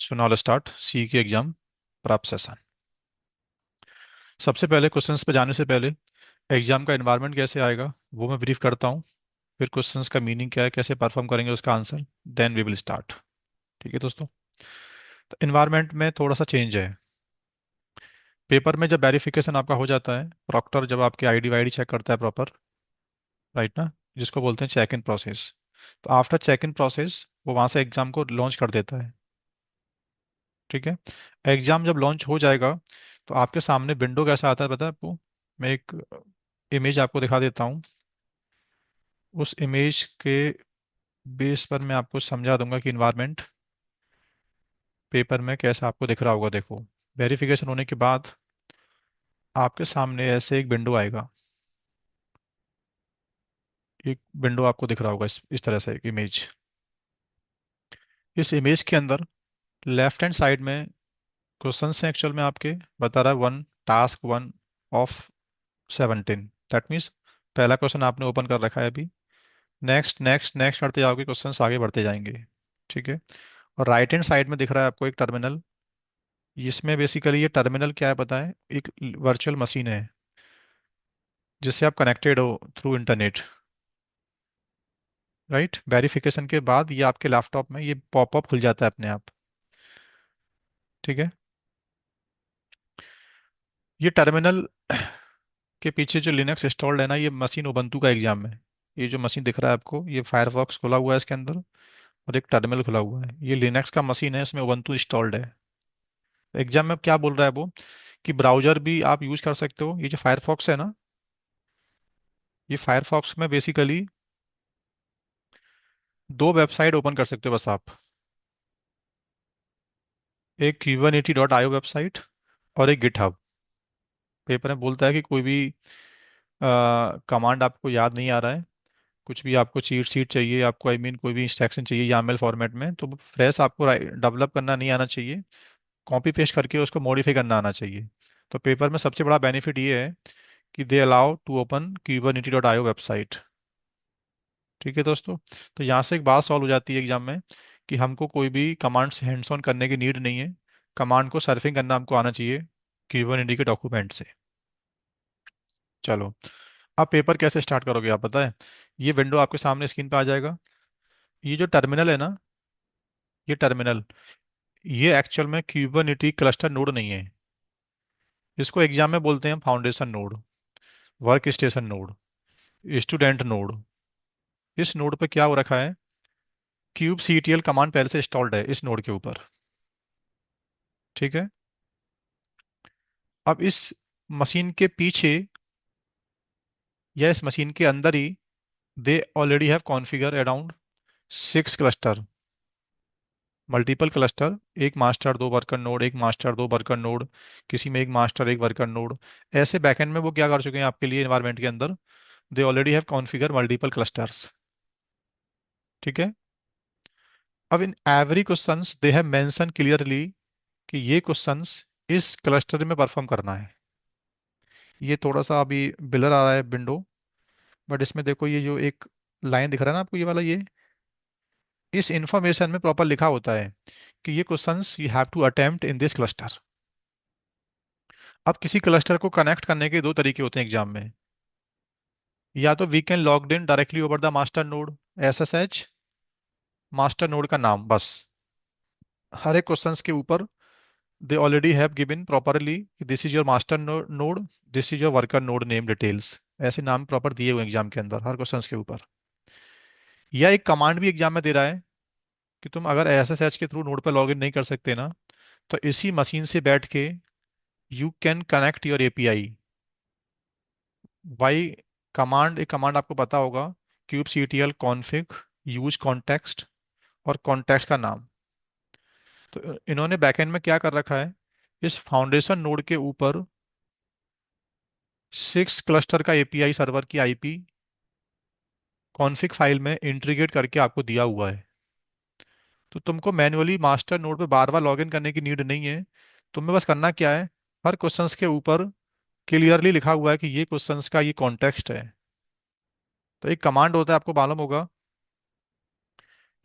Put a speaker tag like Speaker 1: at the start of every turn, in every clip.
Speaker 1: So now let's start सी की exam प्राप्त session. सबसे पहले क्वेश्चंस पे जाने से पहले एग्जाम का एनवायरनमेंट कैसे आएगा वो मैं ब्रीफ करता हूँ। फिर क्वेश्चंस का मीनिंग क्या है, कैसे परफॉर्म करेंगे उसका answer, then we will start. ठीक है दोस्तों। तो एनवायरनमेंट में थोड़ा सा चेंज है। पेपर में जब वेरिफिकेशन आपका हो जाता है, प्रॉक्टर जब आपकी आईडी वाईडी चेक करता है प्रॉपर, राइट ना, जिसको बोलते हैं चेक इन प्रोसेस। तो आफ्टर चेक इन प्रोसेस वो वहाँ से एग्जाम को लॉन्च कर देता है। ठीक है। एग्जाम जब लॉन्च हो जाएगा तो आपके सामने विंडो कैसा आता है पता है आपको? मैं एक इमेज आपको दिखा देता हूँ। उस इमेज के बेस पर मैं आपको समझा दूंगा कि इन्वायरमेंट पेपर में कैसा आपको दिख रहा होगा। देखो, वेरिफिकेशन होने के बाद आपके सामने ऐसे एक विंडो आएगा। एक विंडो आपको दिख रहा होगा इस तरह से एक इमेज। इस इमेज के अंदर लेफ्ट हैंड साइड में क्वेश्चन हैं एक्चुअल में आपके। बता रहा है one, task one of 17। That means पहला क्वेश्चन आपने ओपन कर रखा है अभी। नेक्स्ट नेक्स्ट नेक्स्ट करते जाओगे, क्वेश्चंस आगे बढ़ते जाएंगे। ठीक है। और राइट हैंड साइड में दिख रहा है आपको एक टर्मिनल। इसमें बेसिकली ये टर्मिनल क्या है पता है? एक वर्चुअल मशीन है जिससे आप कनेक्टेड हो थ्रू इंटरनेट। राइट, वेरिफिकेशन के बाद ये आपके लैपटॉप में ये पॉपअप खुल जाता है अपने आप। ठीक है। ये टर्मिनल के पीछे जो लिनक्स इंस्टॉल्ड है ना, ये मशीन उबंटू का एग्जाम है। ये जो मशीन दिख रहा है आपको, ये फायरफॉक्स खुला हुआ है इसके अंदर, और एक टर्मिनल खुला हुआ है। ये लिनक्स का मशीन है, इसमें उबंटू इंस्टॉल्ड है। एग्जाम में क्या बोल रहा है वो, कि ब्राउजर भी आप यूज कर सकते हो। ये जो फायरफॉक्स है ना, ये फायरफॉक्स में बेसिकली दो वेबसाइट ओपन कर सकते हो बस आप। एक Q180.io वेबसाइट और एक गिटहब। पेपर में बोलता है कि कोई भी कमांड आपको याद नहीं आ रहा है, कुछ भी आपको चीट शीट चाहिए, आपको कोई भी इंस्ट्रक्शन चाहिए YAML फॉर्मेट में, तो फ्रेश आपको डेवलप करना नहीं आना चाहिए। कॉपी पेस्ट करके उसको मॉडिफाई करना आना चाहिए। तो पेपर में सबसे बड़ा बेनिफिट ये है कि they allow to open Q180.io website. ठीक है दोस्तों। तो यहाँ से एक बात सॉल्व हो जाती है एग्जाम में, कि हमको कोई भी कमांड से हैंड्स ऑन करने की नीड नहीं है। कमांड को सर्फिंग करना हमको आना चाहिए Q180 के डॉक्यूमेंट से। चलो, अब पेपर कैसे स्टार्ट करोगे आप पता है? ये विंडो आपके सामने स्क्रीन पे आ जाएगा। ये जो टर्मिनल है ना, ये टर्मिनल, ये एक्चुअल में Kubernetes क्लस्टर नोड नहीं है। इसको एग्जाम में बोलते हैं foundation node, work station node, student node. इस नोड पे क्या हो रखा है, क्यूब CTL कमांड पहले से इंस्टॉल्ड है इस नोड के ऊपर। ठीक है। अब इस मशीन के पीछे या इस मशीन के अंदर ही they already have configure around 6 cluster, multiple cluster. एक मास्टर दो वर्कर नोड, एक मास्टर दो वर्कर नोड, किसी में एक मास्टर एक वर्कर नोड। ऐसे बैकएंड में वो क्या कर चुके हैं आपके लिए एनवायरनमेंट के अंदर, दे already have configure multiple clusters. ठीक है। अब in every questions they have mention clearly कि ये क्वेश्चंस इस क्लस्टर में परफॉर्म करना है। ये थोड़ा सा अभी ब्लर आ रहा है विंडो, बट इसमें देखो ये जो एक लाइन दिख रहा है ना आपको, ये वाला, ये इस इंफॉर्मेशन में प्रॉपर लिखा होता है कि ये questions you have to attempt in this cluster. अब किसी क्लस्टर को कनेक्ट करने के दो तरीके होते हैं एग्जाम में। या तो we can log in directly over the master node, SSH, master node का नाम बस। हर एक क्वेश्चंस के ऊपर they already have given properly, this is your master node, this is your worker node name details. ऐसे नाम प्रॉपर दिए हुए एग्जाम के अंदर हर क्वेश्चंस के ऊपर। या एक कमांड भी एग्जाम में दे रहा है कि तुम अगर SSH के थ्रू नोड पर लॉग इन नहीं कर सकते ना, तो इसी मशीन से बैठ के you can connect your API via command. एक कमांड आपको पता होगा, kubectl config यूज कॉन्टेक्स्ट और कॉन्टेक्स्ट का नाम। तो इन्होंने बैकएंड में क्या कर रखा है, इस फाउंडेशन नोड के ऊपर 6 क्लस्टर का API सर्वर की IP कॉन्फ़िग फाइल में इंटीग्रेट करके आपको दिया हुआ है। तो तुमको मैन्युअली मास्टर नोड पे बार बार लॉगिन करने की नीड नहीं है। तुम्हें बस करना क्या है, हर क्वेश्चंस के ऊपर क्लियरली लिखा हुआ है कि ये क्वेश्चंस का ये कॉन्टेक्स्ट है। तो एक कमांड होता है, आपको मालूम होगा,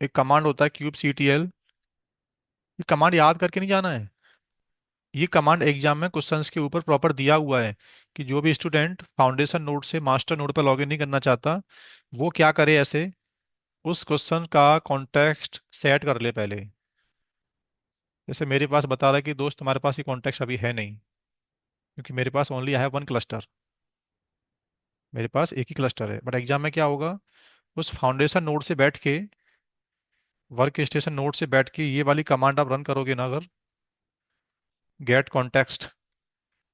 Speaker 1: एक कमांड होता है kubectl ये कमांड याद करके नहीं जाना है। ये कमांड एग्जाम में क्वेश्चंस के ऊपर प्रॉपर दिया हुआ है कि जो भी स्टूडेंट फाउंडेशन नोड से मास्टर नोड पर लॉगिन नहीं करना चाहता, वो क्या करे ऐसे, उस क्वेश्चन का कॉन्टेक्स्ट सेट कर ले पहले। जैसे मेरे पास बता रहा है कि दोस्त तुम्हारे पास ये कॉन्टेक्स्ट अभी है नहीं, क्योंकि मेरे पास only I have one cluster, मेरे पास एक ही क्लस्टर है। बट एग्जाम में क्या होगा, उस फाउंडेशन नोड से बैठ के, वर्क स्टेशन नोड से बैठ के ये वाली कमांड आप रन करोगे ना, अगर गेट कॉन्टेक्स्ट,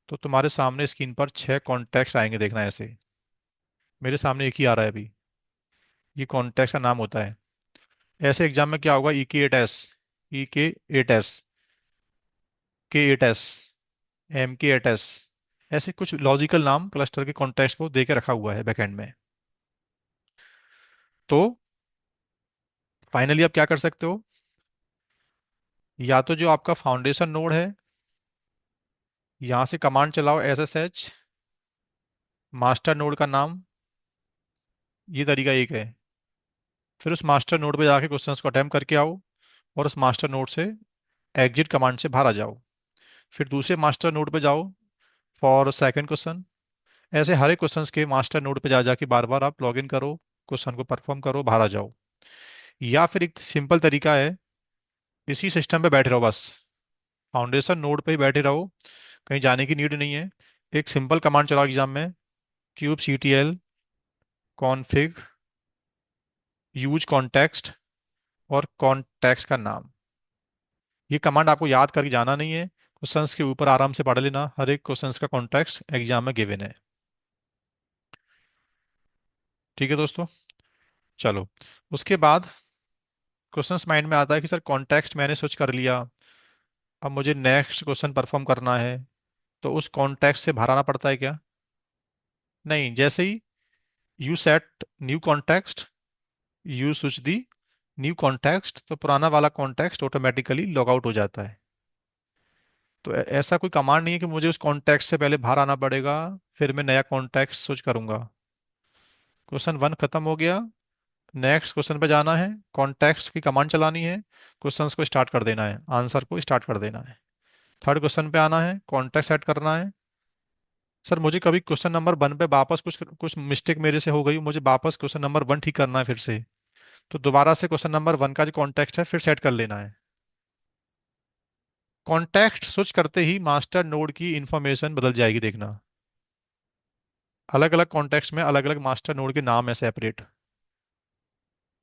Speaker 1: तो तुम्हारे सामने स्क्रीन पर 6 कॉन्टेक्स्ट आएंगे, देखना ऐसे। मेरे सामने एक ही आ रहा है अभी, ये कॉन्टेक्स्ट का नाम होता है। ऐसे एग्जाम में क्या होगा, E K 8 S, E K 8 S, K 8 S, M K 8 S, ऐसे कुछ लॉजिकल नाम क्लस्टर के कॉन्टेक्स्ट को दे के रखा हुआ है बैकएंड में। तो फाइनली आप क्या कर सकते हो, या तो जो आपका फाउंडेशन नोड है, यहाँ से कमांड चलाओ SSH, मास्टर नोड का नाम, ये तरीका एक है। फिर उस मास्टर नोड पे जाके क्वेश्चंस को अटेम्प्ट करके आओ, और उस मास्टर नोड से एग्जिट कमांड से बाहर आ जाओ। फिर दूसरे मास्टर नोड पे जाओ फॉर सेकंड क्वेश्चन। ऐसे हर एक क्वेश्चंस के मास्टर नोड पे जा जाके बार बार आप लॉग इन करो, क्वेश्चन को परफॉर्म करो, बाहर आ जाओ। या फिर एक सिंपल तरीका है, इसी सिस्टम पे बैठे रहो बस, फाउंडेशन नोड पे ही बैठे रहो, कहीं जाने की नीड नहीं है। एक सिंपल कमांड चलाओ एग्जाम में, kubectl config यूज कॉन्टेक्स्ट, और कॉन्टेक्स्ट का नाम। ये कमांड आपको याद करके जाना नहीं है, क्वेश्चंस के ऊपर आराम से पढ़ लेना, हर एक क्वेश्चंस का कॉन्टेक्स्ट एग्जाम में गिवन है। ठीक है दोस्तों, चलो। उसके बाद क्वेश्चंस माइंड में आता है कि सर कॉन्टेक्स्ट मैंने स्विच कर लिया, अब मुझे नेक्स्ट क्वेश्चन परफॉर्म करना है, तो उस कॉन्टेक्स्ट से बाहर आना पड़ता है क्या? नहीं, जैसे ही you set new context, you switch the new context, तो पुराना वाला कॉन्टेक्स्ट ऑटोमेटिकली लॉग आउट हो जाता है। तो ऐसा कोई कमांड नहीं है कि मुझे उस कॉन्टेक्स्ट से पहले बाहर आना पड़ेगा, फिर मैं नया कॉन्टेक्स्ट स्विच करूंगा। क्वेश्चन वन खत्म हो गया, नेक्स्ट क्वेश्चन पे जाना है, कॉन्टेक्स्ट की कमांड चलानी है, क्वेश्चंस को स्टार्ट कर देना है, आंसर को स्टार्ट कर देना है। थर्ड क्वेश्चन पे आना है, कॉन्टेक्स्ट सेट करना है। सर मुझे कभी क्वेश्चन नंबर वन पे वापस कुछ कुछ मिस्टेक मेरे से हो गई, मुझे वापस क्वेश्चन नंबर वन ठीक करना है फिर से, तो दोबारा से क्वेश्चन नंबर वन का जो कॉन्टेक्स्ट है फिर सेट कर लेना है। कॉन्टेक्स्ट स्विच करते ही मास्टर नोड की इंफॉर्मेशन बदल जाएगी, देखना। अलग अलग कॉन्टेक्स्ट में अलग अलग मास्टर नोड के नाम है सेपरेट,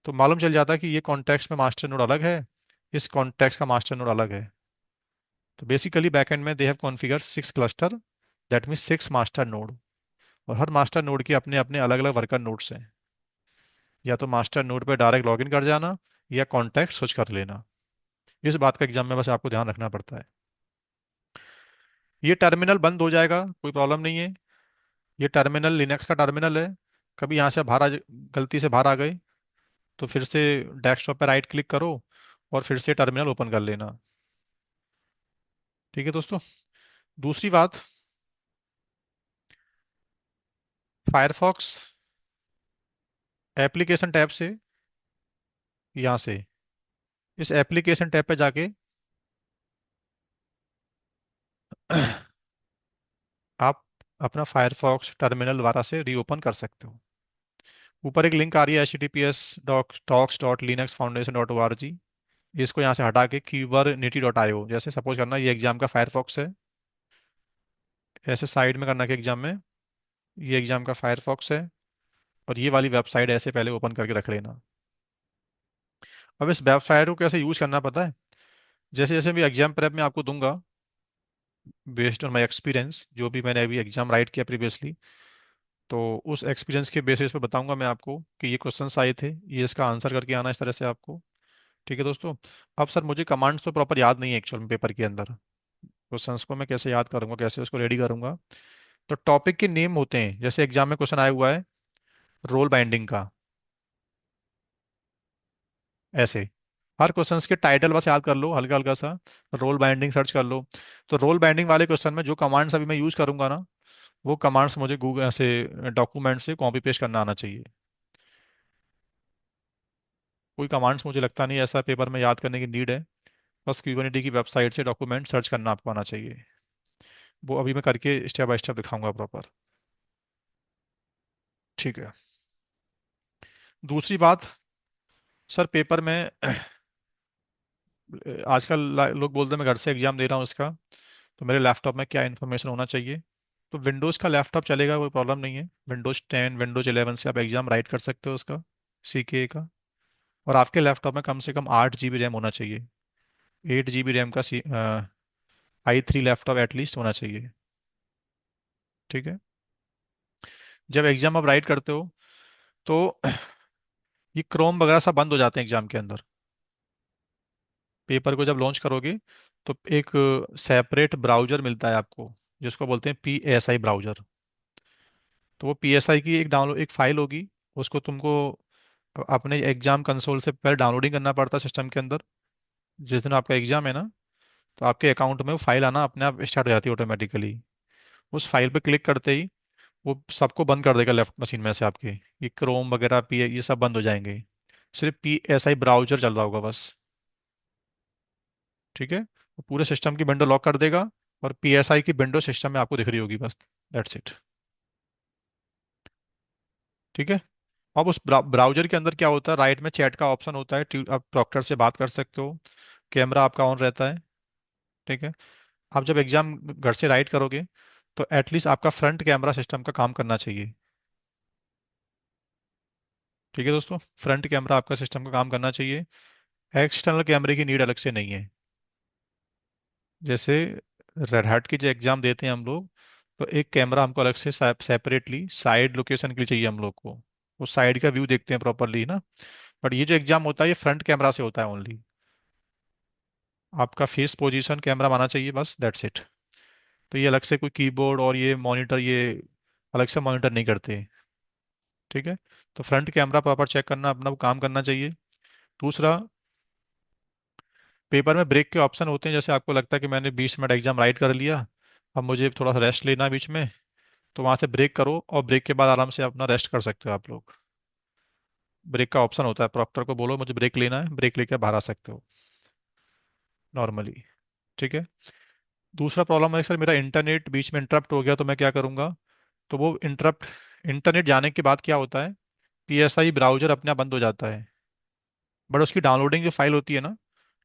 Speaker 1: तो मालूम चल जाता है कि ये कॉन्टेक्स्ट में मास्टर नोड अलग है, इस कॉन्टेक्स्ट का मास्टर नोड अलग है। तो बेसिकली बैकएंड में they have configure 6 cluster, that means 6 master node, और हर मास्टर नोड के अपने अपने अलग अलग वर्कर नोड्स हैं। या तो मास्टर नोड पे डायरेक्ट लॉगिन कर जाना, या कॉन्टैक्ट स्विच कर लेना। इस बात का एग्जाम में बस आपको ध्यान रखना पड़ता है। ये टर्मिनल बंद हो जाएगा, कोई प्रॉब्लम नहीं है। ये टर्मिनल लिनक्स का टर्मिनल है। कभी यहाँ से बाहर गलती से बाहर आ गए, तो फिर से डेस्कटॉप पर राइट क्लिक करो, और फिर से टर्मिनल ओपन कर लेना। ठीक है दोस्तों। दूसरी बात, फायरफॉक्स एप्लीकेशन टैब से, यहाँ से इस एप्लीकेशन टैब पे जाके आप अपना फायरफॉक्स टर्मिनल दोबारा से रीओपन कर सकते हो। ऊपर एक लिंक आ रही है https://talks.linuxfoundation.org, इसको यहाँ से हटा के kubernetes.io, जैसे सपोज करना ये एग्जाम का फायरफॉक्स है, ऐसे साइड में करना कि एग्जाम में ये एग्जाम का फायरफॉक्स है, और ये वाली वेबसाइट ऐसे पहले ओपन करके रख लेना। अब इस वेबसाइट को कैसे यूज करना पता है, जैसे जैसे मैं एग्जाम प्रेप में आपको दूंगा, बेस्ड ऑन माई एक्सपीरियंस, जो भी मैंने अभी एग्जाम राइट किया प्रीवियसली, तो उस एक्सपीरियंस के बेसिस पे बताऊंगा मैं आपको कि ये क्वेश्चंस आए थे, ये इसका आंसर करके आना इस तरह से आपको। ठीक है दोस्तों। अब सर मुझे कमांड्स तो प्रॉपर याद नहीं है एक्चुअल में पेपर के अंदर, क्वेश्चंस को मैं कैसे याद करूंगा, कैसे उसको रेडी करूंगा। तो टॉपिक के नेम होते हैं, जैसे एग्जाम में क्वेश्चन आया हुआ है रोल बाइंडिंग का, ऐसे हर क्वेश्चंस के टाइटल बस याद कर लो हल्का हल्का सा, रोल बाइंडिंग सर्च कर लो। तो रोल बाइंडिंग वाले क्वेश्चन में जो कमांड्स अभी मैं यूज करूंगा ना, वो कमांड्स मुझे गूगल से डॉक्यूमेंट से कॉपी पेस्ट करना आना चाहिए। कोई कमांड्स मुझे लगता नहीं ऐसा पेपर में याद करने की नीड है, बस क्यूबरनेटी की वेबसाइट से डॉक्यूमेंट सर्च करना आपको आना चाहिए। वो अभी मैं करके स्टेप बाय स्टेप दिखाऊंगा प्रॉपर। ठीक है। दूसरी बात, सर पेपर में आजकल लोग बोलते हैं मैं घर से एग्जाम दे रहा हूँ इसका, तो मेरे लैपटॉप में क्या इन्फॉर्मेशन होना चाहिए। तो विंडोज़ का लैपटॉप चलेगा, कोई प्रॉब्लम नहीं है। विंडोज़ 10 विंडोज़ 11 से आप एग्ज़ाम राइट कर सकते हो उसका, CK का। और आपके लैपटॉप में कम से कम 8 GB रैम होना चाहिए। 8 GB रैम का i3 लैपटॉप एटलीस्ट होना चाहिए। ठीक है। जब एग्ज़ाम आप राइट करते हो तो ये क्रोम वगैरह सब बंद हो जाते हैं एग्ज़ाम के अंदर। पेपर को जब लॉन्च करोगे तो एक सेपरेट ब्राउज़र मिलता है आपको, जिसको बोलते हैं PSI ब्राउज़र। तो वो PSI की एक फाइल होगी, उसको तुमको अपने एग्जाम कंसोल से पहले डाउनलोडिंग करना पड़ता है सिस्टम के अंदर। जिस दिन आपका एग्जाम है ना, तो आपके अकाउंट में वो फाइल आना अपने आप स्टार्ट हो जाती है ऑटोमेटिकली। उस फाइल पे क्लिक करते ही वो सबको बंद कर देगा लेफ्ट मशीन में से आपके। ये क्रोम वगैरह पी ये सब बंद हो जाएंगे। सिर्फ PSI ब्राउजर चल रहा होगा बस। ठीक है। वो पूरे सिस्टम की विंडो लॉक कर देगा, और PSI की विंडो सिस्टम में आपको दिख रही होगी बस। That's it. ठीक है। अब उस ब्राउजर के अंदर क्या होता है, राइट में चैट का ऑप्शन होता है, आप प्रॉक्टर से बात कर सकते हो। कैमरा आपका ऑन रहता है। ठीक है। आप जब एग्जाम घर से राइट करोगे तो एटलीस्ट आपका फ्रंट कैमरा सिस्टम का काम करना चाहिए। ठीक है दोस्तों, फ्रंट कैमरा आपका सिस्टम का काम करना चाहिए। एक्सटर्नल कैमरे की नीड अलग से नहीं है। जैसे रेड हैट की जो एग्जाम देते हैं हम लोग, तो एक कैमरा हमको अलग से सेपरेटली साइड लोकेशन के लिए चाहिए हम लोग को। वो साइड का व्यू देखते हैं प्रॉपरली ना। बट ये जो एग्जाम होता है ये फ्रंट कैमरा से होता है ओनली। आपका फेस पोजीशन कैमरा माना चाहिए बस, दैट्स इट। तो ये अलग से कोई कीबोर्ड और ये मॉनिटर ये अलग से मॉनिटर नहीं करते। ठीक है। तो फ्रंट कैमरा प्रॉपर चेक करना, अपना वो काम करना चाहिए। दूसरा, पेपर में ब्रेक के ऑप्शन होते हैं। जैसे आपको लगता है कि मैंने 20 मिनट एग्जाम राइट कर लिया, अब मुझे थोड़ा सा रेस्ट लेना है बीच में, तो वहाँ से ब्रेक करो और ब्रेक के बाद आराम से अपना रेस्ट कर सकते हो आप लोग। ब्रेक का ऑप्शन होता है, प्रॉक्टर को बोलो मुझे ब्रेक लेना है, ब्रेक लेके बाहर आ सकते हो नॉर्मली। ठीक है। दूसरा प्रॉब्लम है सर, मेरा इंटरनेट बीच में इंटरप्ट हो गया तो मैं क्या करूँगा। तो वो इंटरनेट जाने के बाद क्या होता है, PSI ब्राउजर अपने आप बंद हो जाता है। बट उसकी डाउनलोडिंग जो फाइल होती है ना,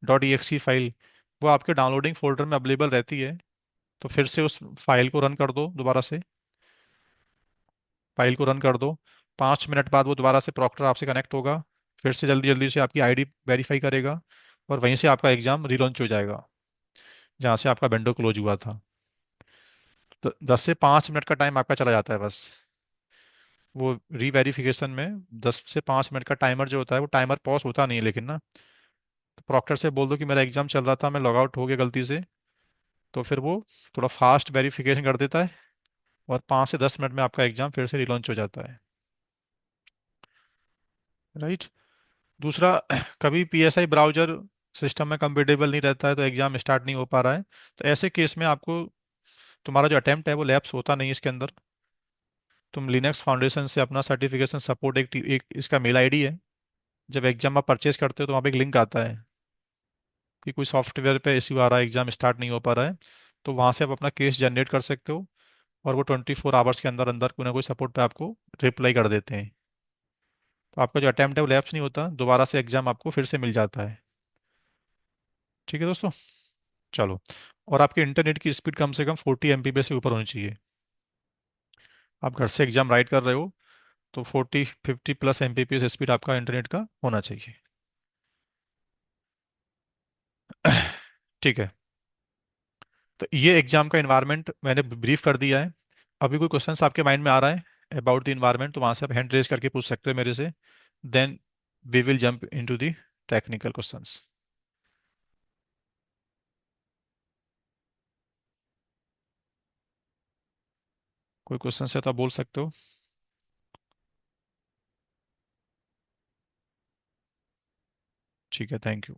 Speaker 1: .exe फाइल, वो आपके डाउनलोडिंग फोल्डर में अवेलेबल रहती है। तो फिर से उस फाइल को रन कर दो दोबारा से। फाइल को रन कर दो, 5 मिनट बाद वो दोबारा से प्रॉक्टर आपसे कनेक्ट होगा, फिर से जल्दी जल्दी से आपकी ID वेरीफाई करेगा, और वहीं से आपका एग्जाम रीलॉन्च हो जाएगा जहाँ से आपका विंडो क्लोज हुआ था। तो 10 से 5 मिनट का टाइम आपका चला जाता है बस। वो रीवेरिफिकेशन में 10 से 5 मिनट का टाइमर जो होता है, वो टाइमर पॉज होता नहीं है लेकिन ना। तो प्रॉक्टर से बोल दो कि मेरा एग्जाम चल रहा था, मैं लॉग आउट हो गया गलती से, तो फिर वो थोड़ा फास्ट वेरिफिकेशन कर देता है, और 5 से 10 मिनट में आपका एग्जाम फिर से रिलॉन्च हो जाता है। राइट। दूसरा, कभी PSI ब्राउजर सिस्टम में कंपेटेबल नहीं रहता है तो एग्जाम स्टार्ट नहीं हो पा रहा है। तो ऐसे केस में आपको, तुम्हारा जो अटेम्प्ट है वो लैप्स होता नहीं है इसके अंदर। तुम लिनक्स फाउंडेशन से अपना सर्टिफिकेशन सपोर्ट एक इसका मेल ID है। जब एग्जाम आप परचेज करते हो तो वहाँ पे एक लिंक आता है कि कोई सॉफ्टवेयर पे इश्यू आ रहा है, एग्जाम स्टार्ट नहीं हो पा रहा है। तो वहाँ से आप अपना केस जनरेट कर सकते हो, और वो 24 आवर्स के अंदर अंदर कोई ना कोई सपोर्ट पे आपको रिप्लाई कर देते हैं। तो आपका जो अटेम्प्ट है वो लैप्स नहीं होता, दोबारा से एग्जाम आपको फिर से मिल जाता है। ठीक है दोस्तों। चलो, और आपके इंटरनेट की स्पीड कम से कम 40 MB से ऊपर होनी चाहिए। आप घर से एग्जाम राइट कर रहे हो तो 40-50+ Mbps स्पीड आपका इंटरनेट का होना चाहिए। ठीक है। तो ये एग्जाम का इन्वायरमेंट मैंने ब्रीफ कर दिया है। अभी कोई क्वेश्चंस आपके माइंड में आ रहा है अबाउट द इन्वायरमेंट, तो वहाँ से आप हैंड रेज करके पूछ सकते हो मेरे से। Then we will jump into the technical questions. कोई क्वेश्चन है तो आप बोल सकते हो। ठीक है, थैंक यू।